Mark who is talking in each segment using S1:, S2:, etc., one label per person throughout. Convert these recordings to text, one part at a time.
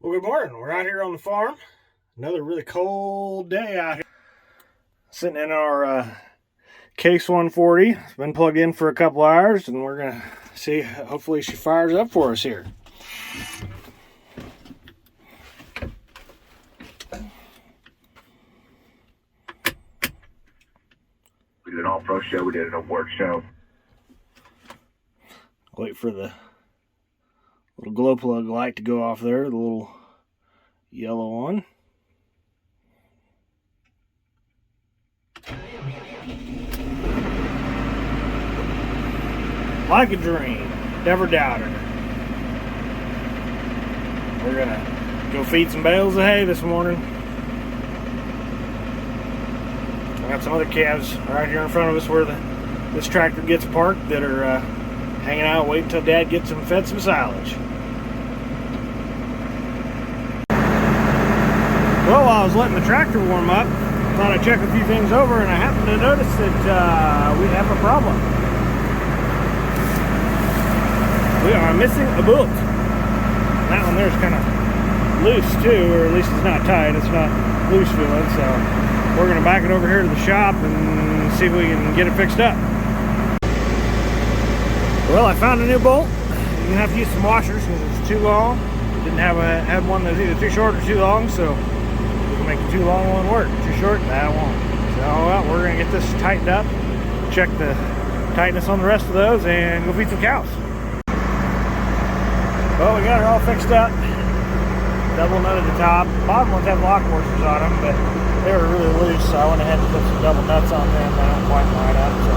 S1: Well, good morning. We're out here on the farm. Another really cold day out here. Sitting in our Case 140. It's been plugged in for a couple hours, and we're going to see. Hopefully she fires up for us here.
S2: We did an all-pro show. We did an award show.
S1: Wait for the little glow plug light to go off there, the little yellow one. Like a dream, never doubted it. We're gonna go feed some bales of hay this morning. I got some other calves right here in front of us where this tractor gets parked that are hanging out, waiting until Dad gets them fed some silage. Well, while I was letting the tractor warm up, I thought I'd check a few things over, and I happened to notice that we have a problem. We are missing a bolt. That one there's kind of loose too, or at least it's not tight, it's not loose feeling, so we're going to back it over here to the shop and see if we can get it fixed up. Well, I found a new bolt. You're going to have to use some washers because it's too long. Didn't have one that was either too short or too long, so we can make the too long one work. Too short, that won't. So well, we're going to get this tightened up, check the tightness on the rest of those, and go feed some cows. Well, we got it all fixed up. Double nut at the top. Bottom ones have lock washers on them, but they were really loose, so I went ahead and put some double nuts on them. They don't quite line up, so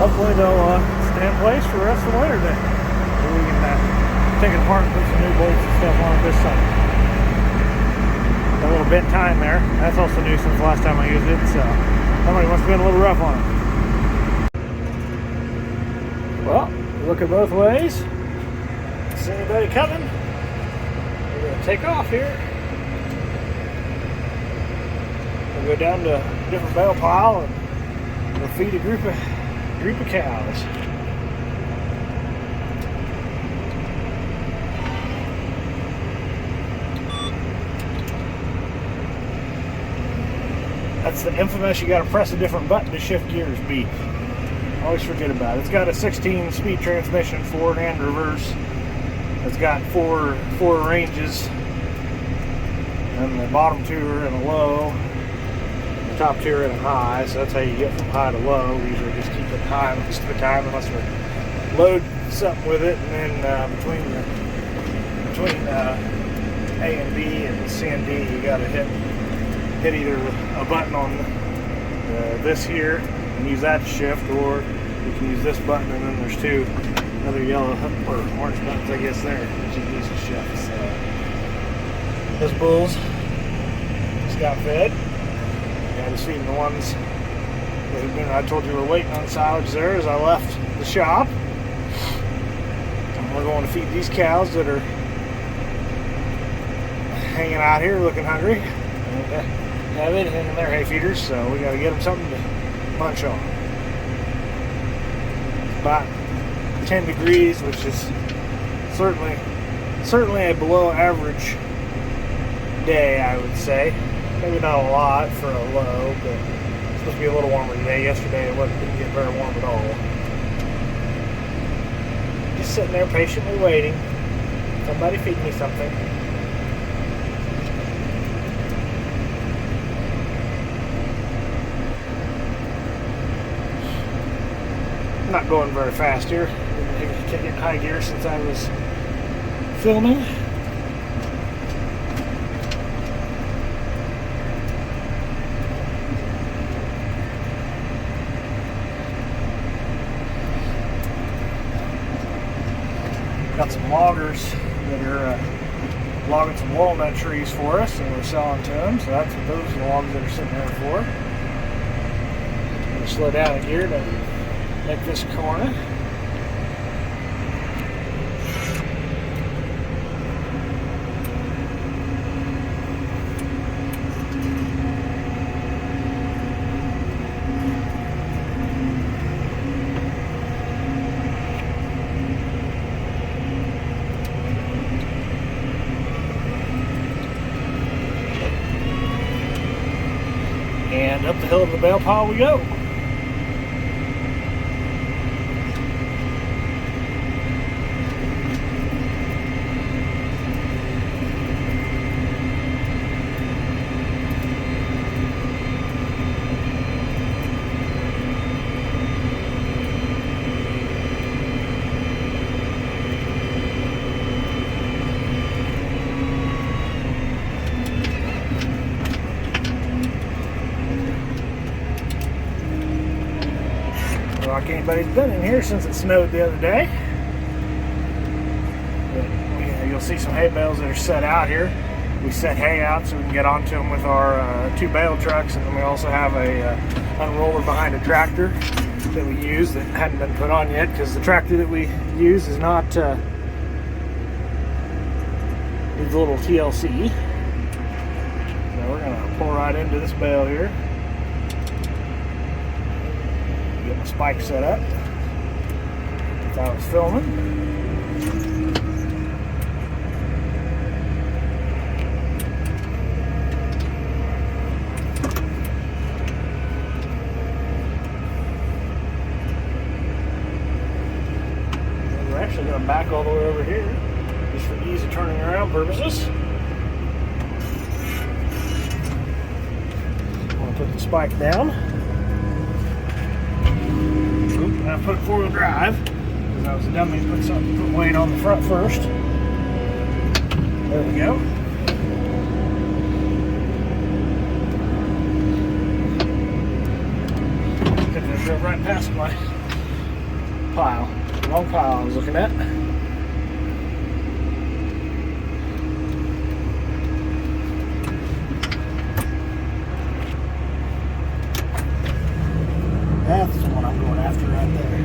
S1: hopefully they'll stay in place for the rest of the winter then. So we can take it apart and put some new bolts and stuff on it this summer. A little bent time there. That's also new since the last time I used it, so somebody must have been a little rough on it. Well, look at both ways. See anybody coming? We're going to take off here. We'll go down to a different bale pile and we'll feed a group of cows. That's the infamous you got to press a different button to shift gears beat. Always forget about it. It's got a 16-speed transmission, forward and reverse. It's got four ranges, and the bottom two are in a low, the top two are in a high, so that's how you get from high to low. We usually just keep it high most of the time unless we load something with it, and then between A and B and C and D, you got to hit either a button on this here and use that to shift, or you can use this button, and then there's two other yellow or orange buttons, I guess, there that you can use to shift. So those bulls just got fed. I was feeding the ones that had been, I told you were waiting on silage there as I left the shop. And we're going to feed these cows that are hanging out here looking hungry. And have anything in their hay feeders, so we got to get them something to munch on. About 10 degrees, which is certainly a below average day, I would say. Maybe not a lot for a low, but it's supposed to be a little warmer today. Yesterday it didn't get very warm at all. Just sitting there patiently waiting. Somebody feed me something. Not going very fast here. Can't get high gear since I was filming. Got some loggers that are logging some walnut trees for us, and we're selling to them. So that's what those logs that are sitting there for. I'm going to slow down a gear to make this corner. up the hill of the bale pile we go. Like anybody's been in here since it snowed the other day. But you'll see some hay bales that are set out here. We set hay out so we can get onto them with our 2 bale trucks, and then we also have a unroller behind a tractor that we use that hadn't been put on yet because the tractor that we use is not needs a little TLC. So we're gonna pull right into this bale here. Get my spike set up. That's how it's filming. And we're actually going to back all the way over here just for ease of turning around purposes. I'm going to put the spike down. I put 4-wheel drive because I was a dummy to put weight on the front first. There we go. Couldn't drove right past my pile. The wrong pile I was looking at. That's the one I'm going after right there.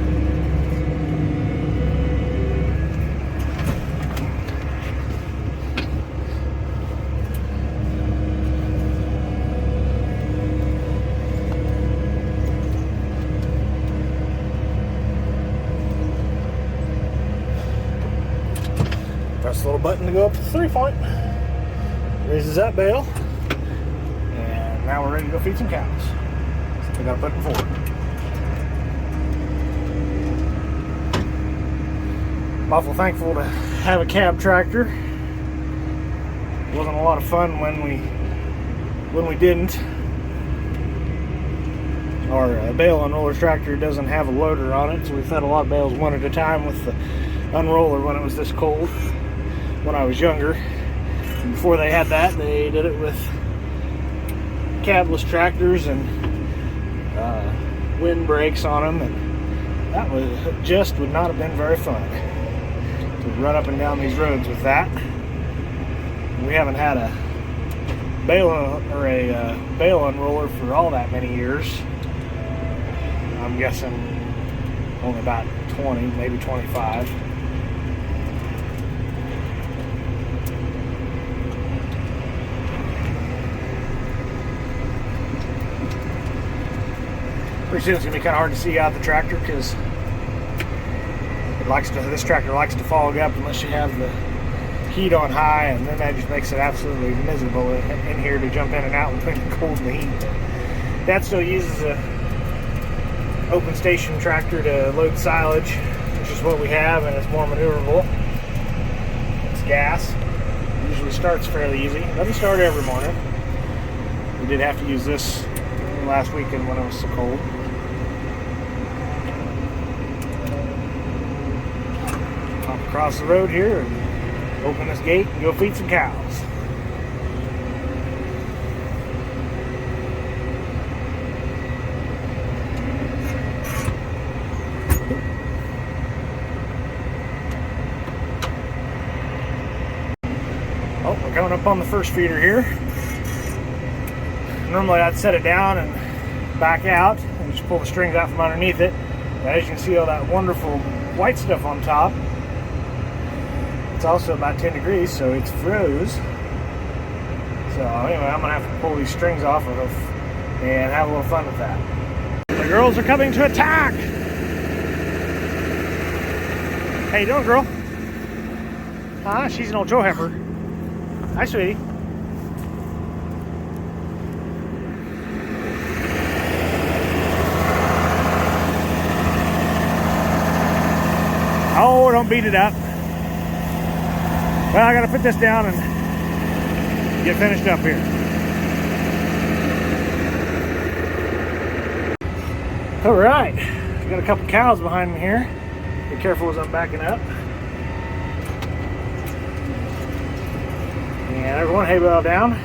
S1: Press the little button to go up to the 3-point. Raises that bale. And now we're ready to go feed some cows. So we got to put them forward. I'm awful thankful to have a cab tractor. It wasn't a lot of fun when we didn't. Our bale unroller tractor doesn't have a loader on it, so we fed a lot of bales one at a time with the unroller when it was this cold when I was younger. And before they had that, they did it with cabless tractors and wind brakes on them, and that would not have been very fun to run up and down these roads with that. We haven't had a bale unroller for all that many years. I'm guessing only about 20, maybe 25. Pretty soon it's going to be kind of hard to see out the tractor because this tractor likes to fog up unless you have the heat on high, and then that just makes it absolutely miserable in here to jump in and out between the cold and the heat. Dad still uses a open station tractor to load silage, which is what we have, and it's more maneuverable. It's gas. It usually starts fairly easy. It doesn't start every morning. We did have to use this last weekend when it was so cold. Hop across the road here and open this gate and go feed some cows. Oh, we're coming up on the first feeder here. Normally I'd set it down and back out and just pull the strings out from underneath it. But as you can see, all that wonderful white stuff on top. It's also about 10 degrees, so it's froze. So anyway, I'm gonna have to pull these strings off of and have a little fun with that. The girls are coming to attack. How you doing, girl? She's an old Joe heifer. Hi, sweetie. Oh, don't beat it up. Well, I gotta put this down and get finished up here. All right, got a couple cows behind me here. Be careful as I'm backing up. And there's one hay bale down.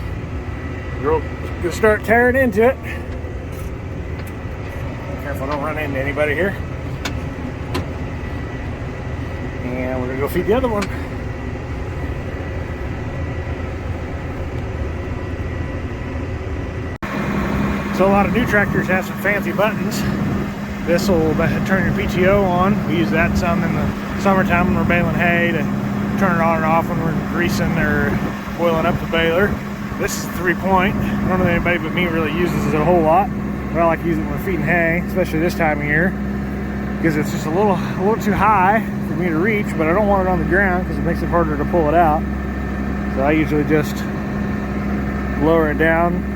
S1: We're gonna start tearing into it. Be careful, don't run into anybody here. And we're gonna go feed the other one. So a lot of new tractors have some fancy buttons. This will turn your PTO on. We use that some in the summertime when we're baling hay to turn it on and off when we're greasing or boiling up the baler. This is 3-point. I don't know if anybody but me really uses it a whole lot, but I like to use it when we're feeding hay, especially this time of year, because it's just a little too high for me to reach, but I don't want it on the ground because it makes it harder to pull it out. So I usually just lower it down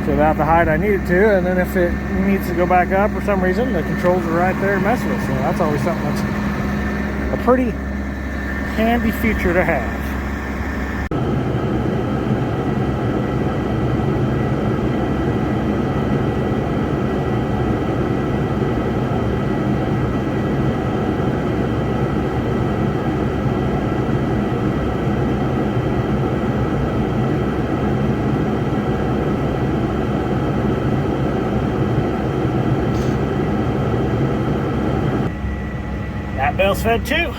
S1: to about the height I need it to, and then if it needs to go back up for some reason, the controls are right there to mess with. So that's always something that's a pretty handy feature to have. That bale's fed too.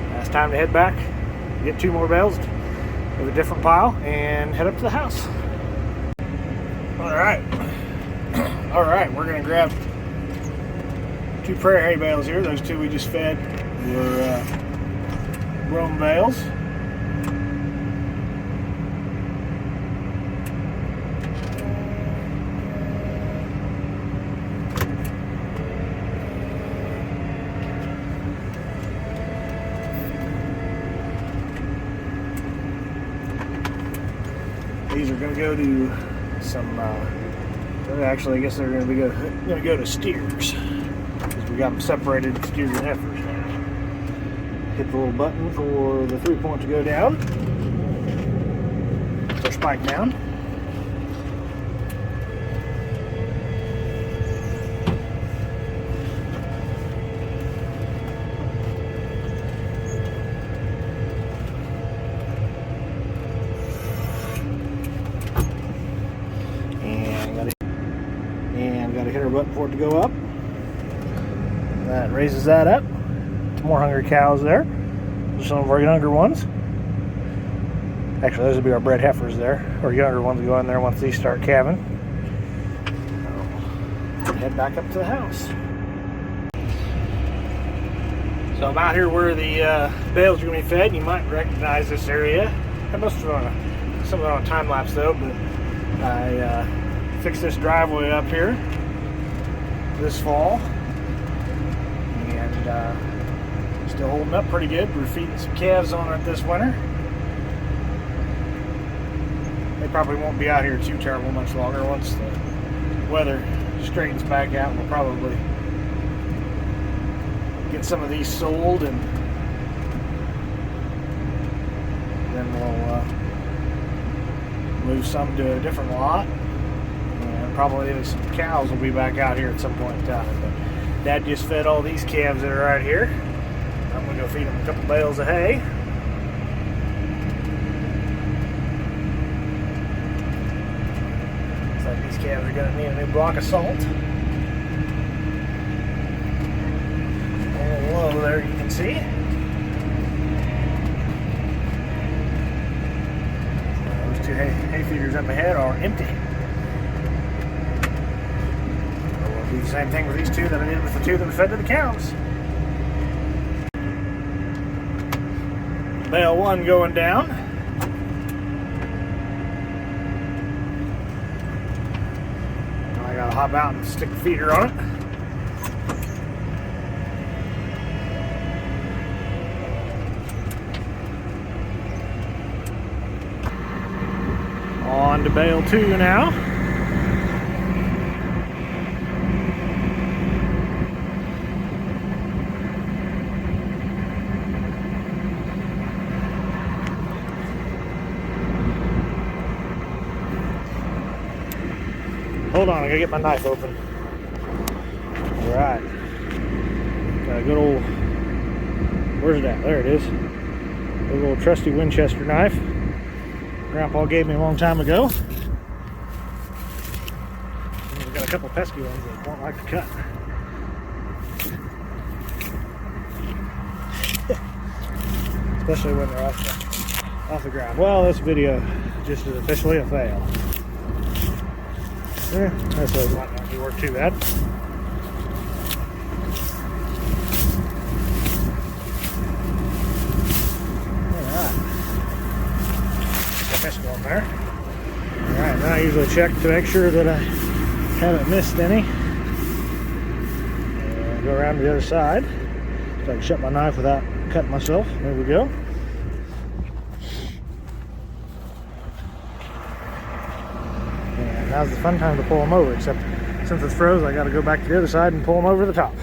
S1: Now it's time to head back, get 2 more bales with a different pile, and head up to the house. All right, we're gonna grab 2 prairie hay bales here. Those 2 we just fed were brome bales. These are going to go to some, actually I guess they're going to go to steers, because we got them separated, steers and heifers now. Hit the little button for the 3-point to go down. So spike down. Got to hit our button for it to go up. That raises that up. Some more hungry cows there. Some of our younger ones. Actually, those would be our bred heifers there. Our younger ones go in there once these start calving. Head back up to the house. So I'm out here where the bales are going to be fed. You might recognize this area. I must have done some of it on a time lapse though, but I fixed this driveway up here this fall, and still holding up pretty good. We're feeding some calves on it this winter. They probably won't be out here too terrible much longer. Once the weather straightens back out, we'll probably get some of these sold, and then we'll move some to a different lot. Probably some cows will be back out here at some point in time. But Dad just fed all these calves that are right here. I'm going to go feed them a couple bales of hay. Looks like these calves are going to need a new block of salt. And low there you can see. Those 2 hay feeders up ahead are empty. Do the same thing with these 2 that I did with the 2 that we fed to the cows. Bale 1 going down. Now I gotta hop out and stick the feeder on it. On to bale 2 now. hold on, I gotta get my knife open. Alright. Got a good old, where's it at? There it is. A little trusty Winchester knife. Grandpa gave me a long time ago. And we've got a couple pesky ones that won't like to cut. Especially when they're off the ground. Well, this video just is officially a fail. Yeah, this one might not be worth too bad. Alright. Got this one there. Alright, now I usually check to make sure that I haven't missed any. And go around to the other side so I can shut my knife without cutting myself. There we go. And now's the fun time to pull them over, except since it's froze, I got to go back to the other side and pull them over the top.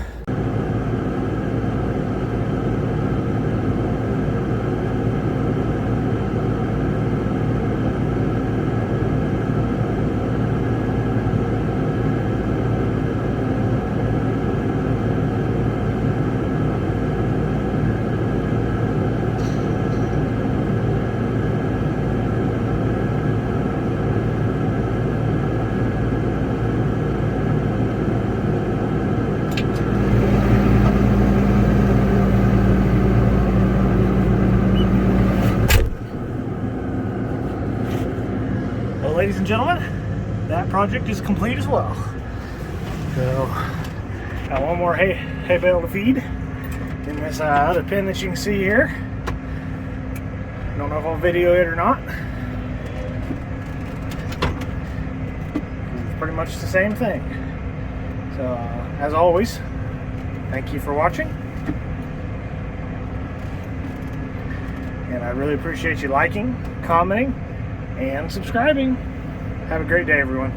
S1: Ladies and gentlemen, that project is complete as well. So, got one more hay bale to feed in this other pen that you can see here. Don't know if I'll video it or not. It's pretty much the same thing. So, as always, thank you for watching. And I really appreciate you liking, commenting, and subscribing. Have a great day, everyone.